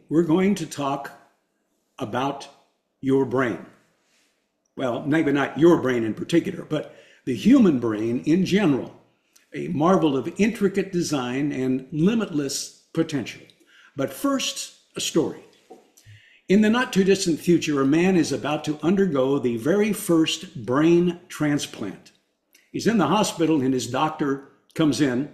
we're going to talk about your brain. Well, maybe not your brain in particular, but the human brain in general, a marvel of intricate design and limitless potential. But first, a story. In the not too distant future, a man is about to undergo the very first brain transplant. He's in the hospital and his doctor comes in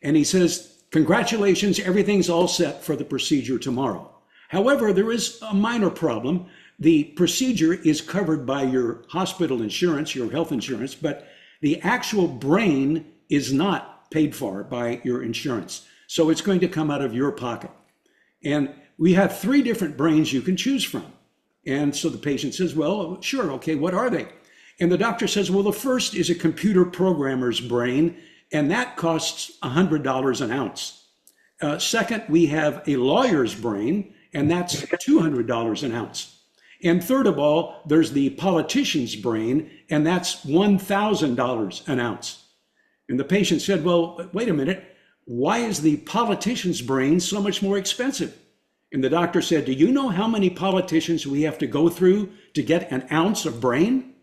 and he says, "Congratulations, everything's all set for the procedure tomorrow." However, there is a minor problem. The procedure is covered by your hospital insurance, your health insurance, but the actual brain is not paid for by your insurance. So it's going to come out of your pocket. And we have 3 different brains you can choose from. And so the patient says, "Well, sure, okay, what are they?" And the doctor says, "Well, the first is a computer programmer's brain, and that costs $100 an ounce. Second, we have a lawyer's brain, and that's $200 an ounce. And third of all, there's the politician's brain, and that's $1,000 an ounce." And the patient said, "Well, wait a minute, why is the politician's brain so much more expensive?" And the doctor said, "Do you know how many politicians we have to go through to get an ounce of brain?"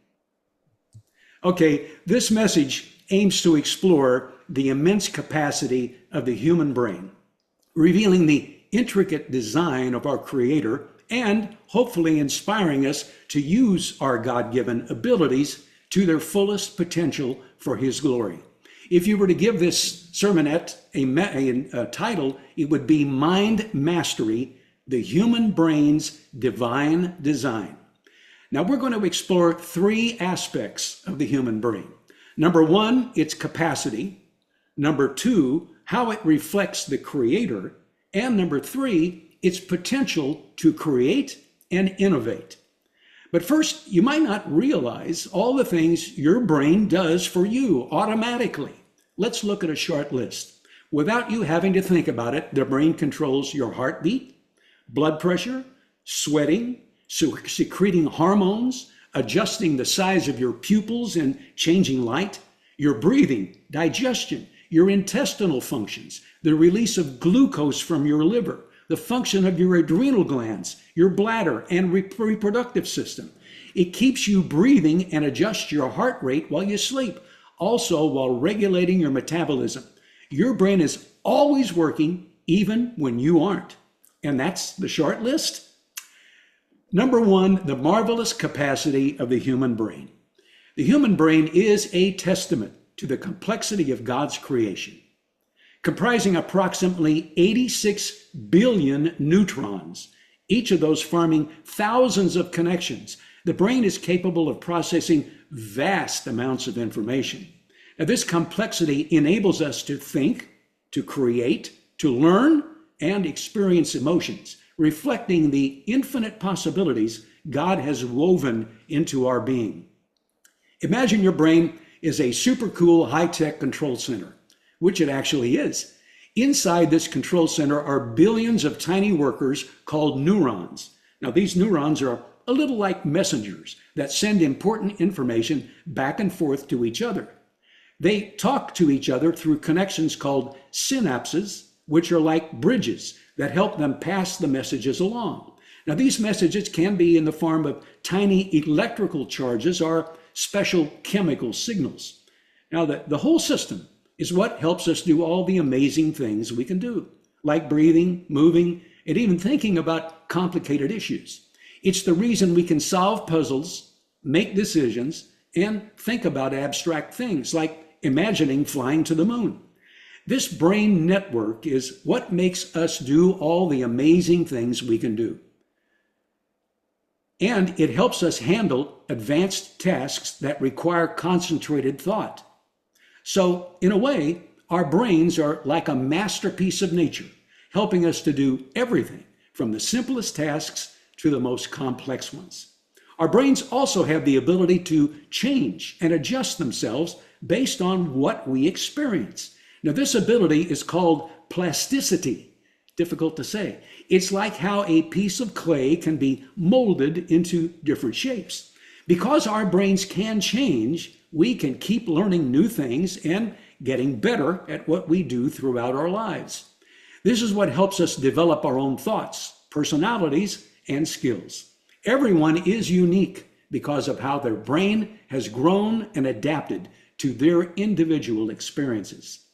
Okay, this message aims to explore the immense capacity of the human brain, revealing the intricate design of our Creator and hopefully inspiring us to use our God-given abilities to their fullest potential for His glory. If you were to give this sermonette a title, it would be Mind Mastery, the Human Brain's Divine Design. Now we're going to explore 3 aspects of the human brain. Number 1, its capacity. Number 2, how it reflects the Creator. And number 3, its potential to create and innovate. But first, you might not realize all the things your brain does for you automatically. Let's look at a short list. Without you having to think about it, the brain controls your heartbeat, blood pressure, sweating, secreting hormones, adjusting the size of your pupils and changing light, your breathing, digestion, your intestinal functions, the release of glucose from your liver, the function of your adrenal glands, your bladder, and reproductive system. It keeps you breathing and adjusts your heart rate while you sleep, also while regulating your metabolism. Your brain is always working, even when you aren't. And that's the short list. Number 1, the marvelous capacity of the human brain. The human brain is a testament to the complexity of God's creation. Comprising approximately 86 billion neutrons, each of those forming thousands of connections, the brain is capable of processing vast amounts of information. Now, this complexity enables us to think, to create, to learn, and experience emotions, reflecting the infinite possibilities God has woven into our being. Imagine your brain is a super cool high-tech control center, which it actually is. Inside this control center are billions of tiny workers called neurons. Now, these neurons are a little like messengers that send important information back and forth to each other. They talk to each other through connections called synapses, which are like bridges that help them pass the messages along. Now, these messages can be in the form of tiny electrical charges or special chemical signals. Now, the whole system is what helps us do all the amazing things we can do, like breathing, moving, and even thinking about complicated issues. It's the reason we can solve puzzles, make decisions, and think about abstract things like imagining flying to the moon. This brain network is what makes us do all the amazing things we can do. And it helps us handle advanced tasks that require concentrated thought. So, in a way, our brains are like a masterpiece of nature, helping us to do everything from the simplest tasks to the most complex ones. Our brains also have the ability to change and adjust themselves based on what we experience. Now, this ability is called plasticity. Difficult to say. It's like how a piece of clay can be molded into different shapes. Because our brains can change, we can keep learning new things and getting better at what we do throughout our lives. This is what helps us develop our own thoughts, personalities, and skills. Everyone is unique because of how their brain has grown and adapted to their individual experiences.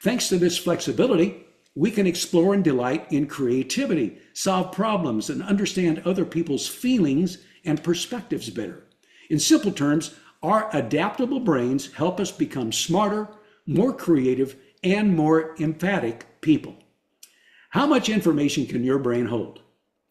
Thanks to this flexibility, we can explore and delight in creativity, solve problems, and understand other people's feelings and perspectives better. In simple terms, our adaptable brains help us become smarter, more creative, and more emphatic people. How much information can your brain hold?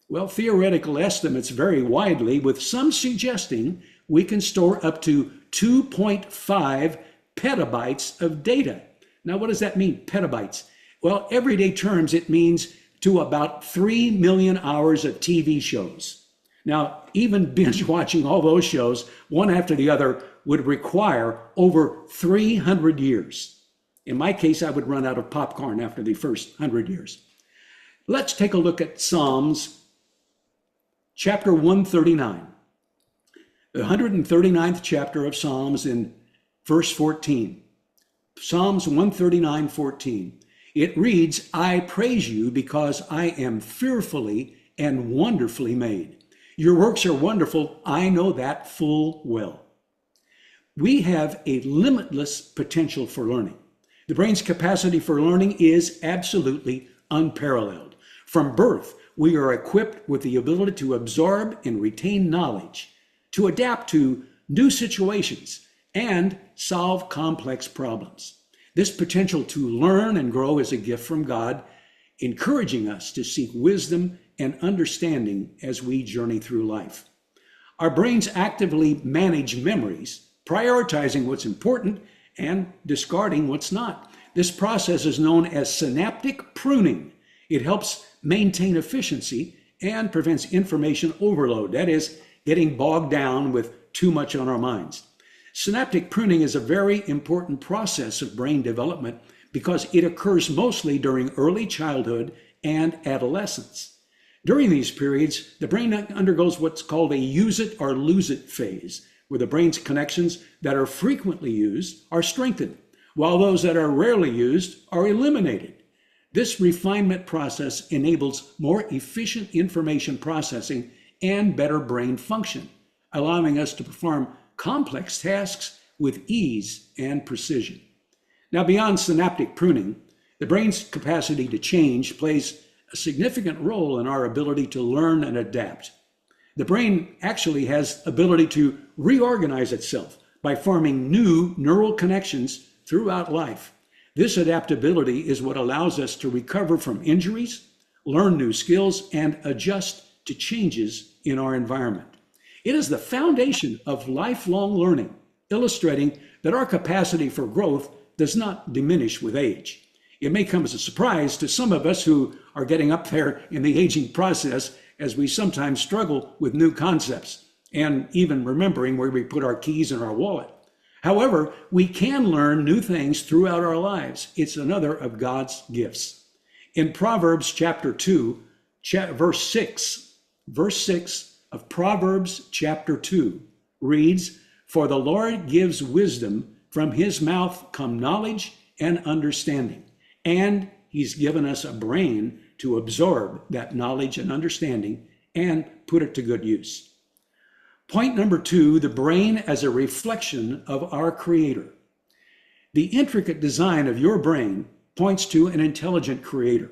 Well, theoretical estimates vary widely, with some suggesting we can store up to 2.5 petabytes of data. Now, what does that mean, petabytes? Well, everyday terms, it means to about 3 million hours of TV shows. Now, even binge watching all those shows, one after the other, would require over 300 years. In my case, I would run out of popcorn after the first 100 years. Let's take a look at Psalms chapter 139. The 139th chapter of Psalms in verse 14. Psalms 139:14. It reads, I praise you because I am fearfully and wonderfully made. Your works are wonderful. I know that full well. We have a limitless potential for learning. The brain's capacity for learning is absolutely unparalleled. From birth, we are equipped with the ability to absorb and retain knowledge, to adapt to new situations, and solve complex problems. This potential to learn and grow is a gift from God, encouraging us to seek wisdom and understanding as we journey through life. Our brains actively manage memories, prioritizing what's important and discarding what's not. This process is known as synaptic pruning. It helps maintain efficiency and prevents information overload, that is, getting bogged down with too much on our minds. Synaptic pruning is a very important process of brain development because it occurs mostly during early childhood and adolescence. During these periods, the brain undergoes what's called a use it or lose it phase, where the brain's connections that are frequently used are strengthened, while those that are rarely used are eliminated. This refinement process enables more efficient information processing and better brain function, allowing us to perform complex tasks with ease and precision. Now, beyond synaptic pruning, the brain's capacity to change plays a significant role in our ability to learn and adapt. The brain actually has ability to reorganize itself by forming new neural connections throughout life. This adaptability is what allows us to recover from injuries, learn new skills, and adjust to changes in our environment. It is the foundation of lifelong learning, illustrating that our capacity for growth does not diminish with age. It may come as a surprise to some of us who are getting up there in the aging process, as we sometimes struggle with new concepts and even remembering where we put our keys in our wallet. However, we can learn new things throughout our lives. It's another of God's gifts. In Proverbs chapter 2, verse 6 of Proverbs chapter 2 reads, For the Lord gives wisdom, from his mouth come knowledge and understanding. And he's given us a brain to absorb that knowledge and understanding and put it to good use. Point number 2, the brain as a reflection of our Creator. The intricate design of your brain points to an intelligent Creator.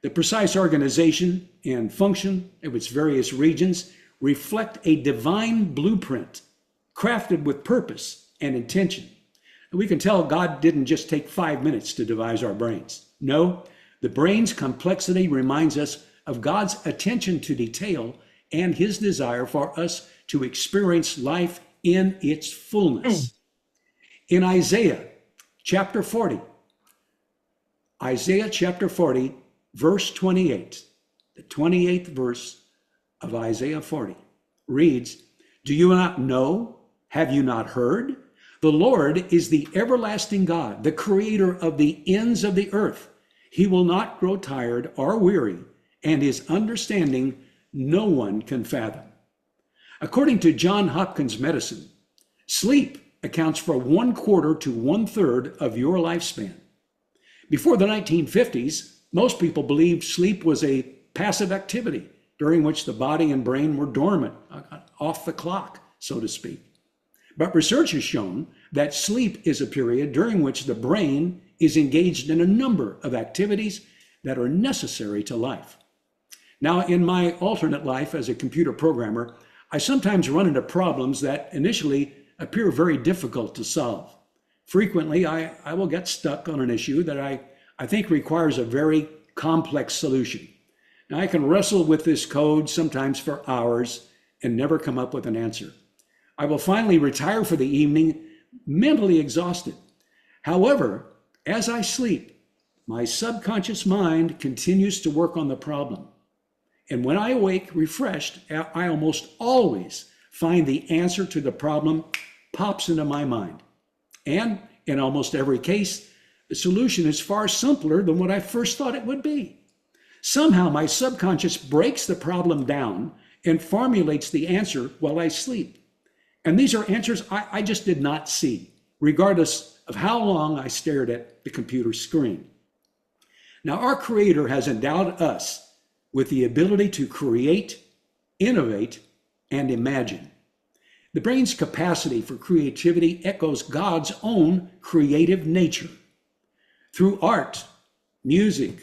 The precise organization and function of its various regions reflect a divine blueprint crafted with purpose and intention. And we can tell God didn't just take 5 minutes to devise our brains. No, the brain's complexity reminds us of God's attention to detail and his desire for us to experience life in its fullness. In Isaiah chapter 40, verse 28, the 28th verse of Isaiah 40 reads, Do you not know? Have you not heard? The Lord is the everlasting God, the creator of the ends of the earth. He will not grow tired or weary, and his understanding no one can fathom. According to Johns Hopkins Medicine, sleep accounts for 1/4 to 1/3 of your lifespan. Before the 1950s, most people believed sleep was a passive activity during which the body and brain were dormant, off the clock, so to speak. But research has shown that sleep is a period during which the brain is engaged in a number of activities that are necessary to life. Now, in my alternate life as a computer programmer, I sometimes run into problems that initially appear very difficult to solve. Frequently, I will get stuck on an issue that I think requires a very complex solution. Now, I can wrestle with this code sometimes for hours and never come up with an answer. I will finally retire for the evening, mentally exhausted. However, as I sleep, my subconscious mind continues to work on the problem. And when I awake refreshed, I almost always find the answer to the problem pops into my mind. And in almost every case, the solution is far simpler than what I first thought it would be. Somehow my subconscious breaks the problem down and formulates the answer while I sleep. And these are answers I just did not see, regardless of how long I stared at the computer screen. Now, our Creator has endowed us with the ability to create, innovate, and imagine. The brain's capacity for creativity echoes God's own creative nature. Through art, music,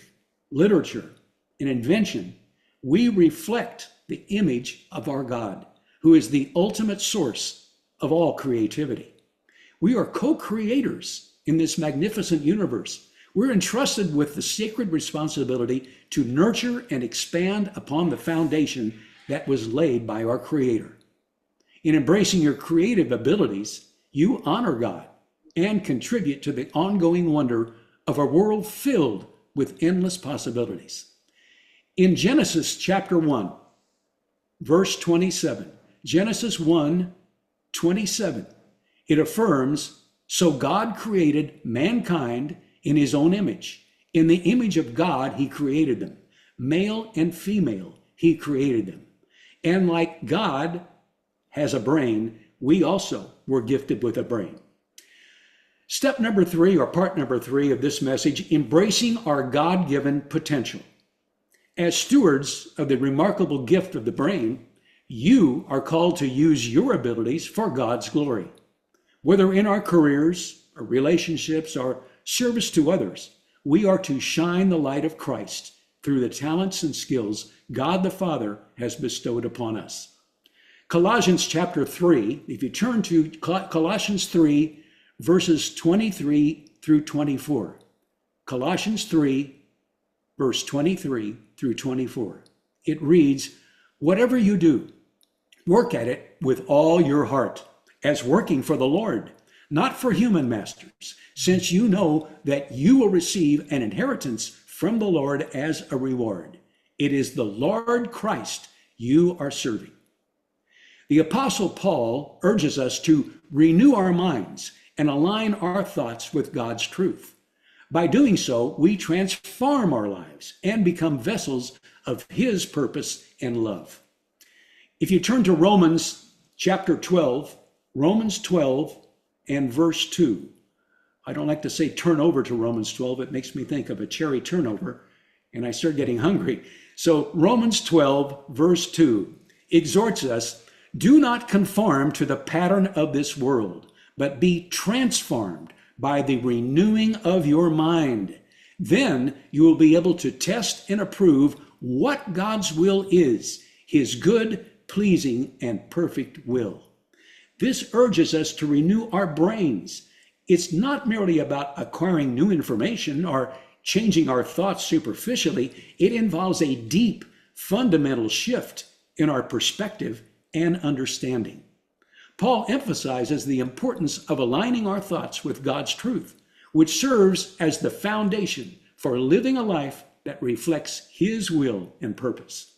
literature, and invention, we reflect the image of our God, who is the ultimate source of all creativity. We are co-creators in this magnificent universe. We're entrusted with the sacred responsibility to nurture and expand upon the foundation that was laid by our Creator. In embracing your creative abilities, you honor God and contribute to the ongoing wonder of a world filled with endless possibilities. In Genesis chapter 1, verse 27, Genesis 1:27, it affirms, "So God created mankind in his own image. In the image of God, he created them. Male and female, he created them." And like God has a brain, we also were gifted with a brain. Step number 3, or part number 3 of this message, embracing our God-given potential. As stewards of the remarkable gift of the brain, you are called to use your abilities for God's glory. Whether in our careers, or relationships, or service to others, we are to shine the light of Christ through the talents and skills God the Father has bestowed upon us. Colossians chapter 3, if you turn to Colossians 3, verses 23 through 24. Colossians 3, verse 23 through 24. It reads, "Whatever you do, work at it with all your heart, as working for the Lord, not for human masters, since you know that you will receive an inheritance from the Lord as a reward. It is the Lord Christ you are serving." The Apostle Paul urges us to renew our minds and align our thoughts with God's truth. By doing so, we transform our lives and become vessels of his purpose and love. If you turn to Romans chapter 12, Romans 12 and verse 2. I don't like to say turn over to Romans 12. It makes me think of a cherry turnover, and I start getting hungry. So Romans 12, verse 2, exhorts us, "Do not conform to the pattern of this world, but be transformed by the renewing of your mind. Then you will be able to test and approve what God's will is, his good, pleasing, and perfect will." This urges us to renew our brains. It's not merely about acquiring new information or changing our thoughts superficially. It involves a deep, fundamental shift in our perspective and understanding. Paul emphasizes the importance of aligning our thoughts with God's truth, which serves as the foundation for living a life that reflects his will and purpose.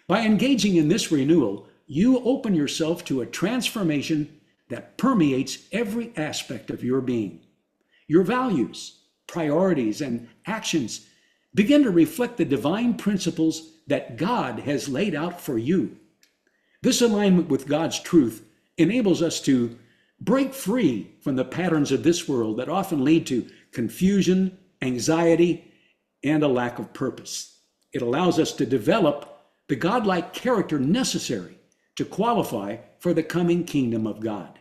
By engaging in this renewal, you open yourself to a transformation that permeates every aspect of your being. Your values, priorities, and actions begin to reflect the divine principles that God has laid out for you. This alignment with God's truth enables us to break free from the patterns of this world that often lead to confusion, anxiety, and a lack of purpose. It allows us to develop the godlike character necessary to qualify for the coming kingdom of God.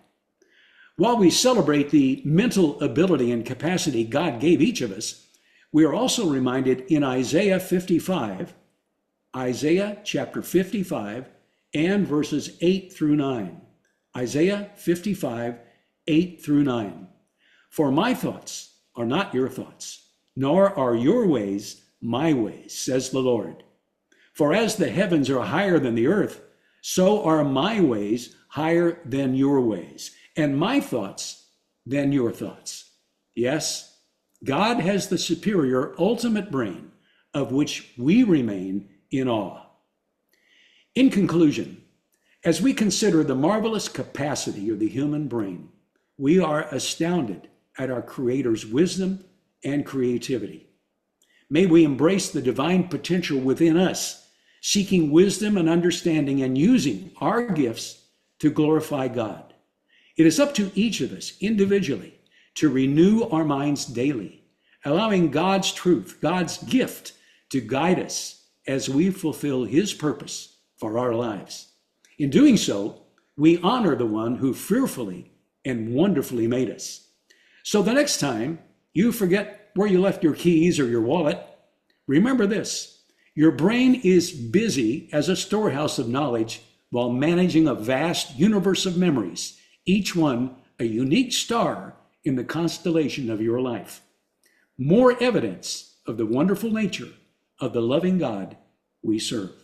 While we celebrate the mental ability and capacity God gave each of us, we are also reminded in Isaiah 55, Isaiah chapter 55, and verses 8 through 9. Isaiah 55, 8 through 9. For my thoughts are not your thoughts, nor are your ways my ways, says the Lord. For as the heavens are higher than the earth, so are my ways higher than your ways, and my thoughts than your thoughts. Yes, God has the superior ultimate brain of which we remain in awe. In conclusion, as we consider the marvelous capacity of the human brain, we are astounded at our Creator's wisdom and creativity. May we embrace the divine potential within us, seeking wisdom and understanding and using our gifts to glorify God. It is up to each of us individually to renew our minds daily, allowing God's truth, God's gift, to guide us as we fulfill His purpose for our lives. In doing so, we honor the one who fearfully and wonderfully made us. So the next time you forget where you left your keys or your wallet, remember this: your brain is busy as a storehouse of knowledge while managing a vast universe of memories, each one a unique star in the constellation of your life. More evidence of the wonderful nature of the loving God we serve.